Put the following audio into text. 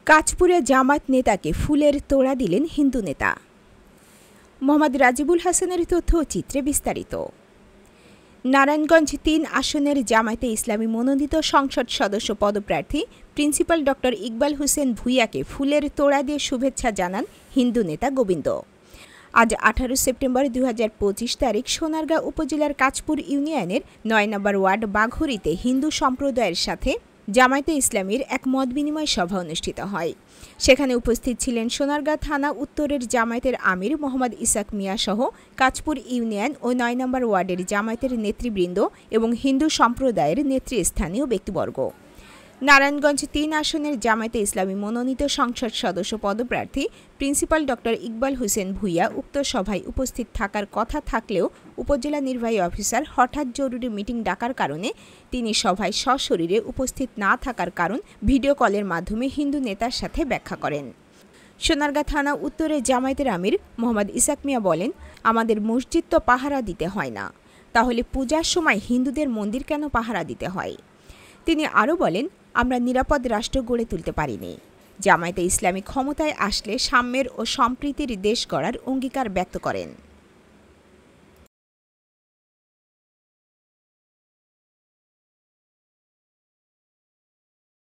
কাঁচপুরে জামায়াত নেতাকে ফুলের তোড়া দিলেন হিন্দু নেতা। মোহাম্মদ রাজিবুল হাসানের তথ্য ও চিত্রে বিস্তারিত। নারায়ণগঞ্জ ৩ আসনের জামায়াতে ইসলামী মনোনীত সংসদ সদস্য পদপ্রার্থী প্রিন্সিপাল ড. ইকবাল হোসেন ভূঁইয়াকে ফুলের তোড়া দিয়ে শুভেচ্ছা জানান হিন্দু নেতা গোবিন্দ। আজ ১৮ সেপ্টেম্বর ২০২৫ তারিখ সোনারগাঁ উপজেলার কাঁচপুর ইউনিয়নের ৯ নম্বর ওয়ার্ড বাঘরিতে হিন্দু সম্প্রদায়ের সাথে জামায়াতে ইসলামীর এক মতবিনিময় সভা অনুষ্ঠিত হয়। সেখানে উপস্থিত ছিলেন সোনারগাঁ থানা উত্তরের জামায়াতের আমির মোহাম্মদ ইসাক মিয়া সহ কাঁচপুর ইউনিয়ন ও ৯ নম্বর ওয়ার্ডের জামায়াতের নেতৃবৃন্দ এবং হিন্দু সম্প্রদায়ের নেতৃস্থানীয় ব্যক্তিবর্গ। নারায়ণগঞ্জ ৩ আসনের জামায়াতে ইসলামী মনোনীত সংসদ সদস্য পদপ্রার্থী প্রিন্সিপাল ড. ইকবাল হোসেন ভূঁইয়া উক্ত সভায় উপস্থিত থাকার কথা থাকলেও উপজেলা নির্বাহী অফিসার হঠাৎ জরুরি মিটিং ডাকার কারণে তিনি সভায় সশরীরে উপস্থিত না থাকার কারণ ভিডিও কলের মাধ্যমে হিন্দু নেতার সাথে ব্যাখ্যা করেন। সোনারগাঁ থানা উত্তরের জামায়াতের আমির মোহাম্মদ ইসাক মিয়া বলেন, আমাদের মসজিদ তো পাহারা দিতে হয় না, তাহলে পূজার সময় হিন্দুদের মন্দির কেন পাহারা দিতে হয়? তিনি আরও বলেন, আমরা নিরাপদ রাষ্ট্র গড়ে তুলতে পারিনি। জামায়াতে ইসলামী ক্ষমতায় আসলে সাম্যের ও সম্প্রীতির দেশ গড়ার অঙ্গীকার ব্যক্ত করেন।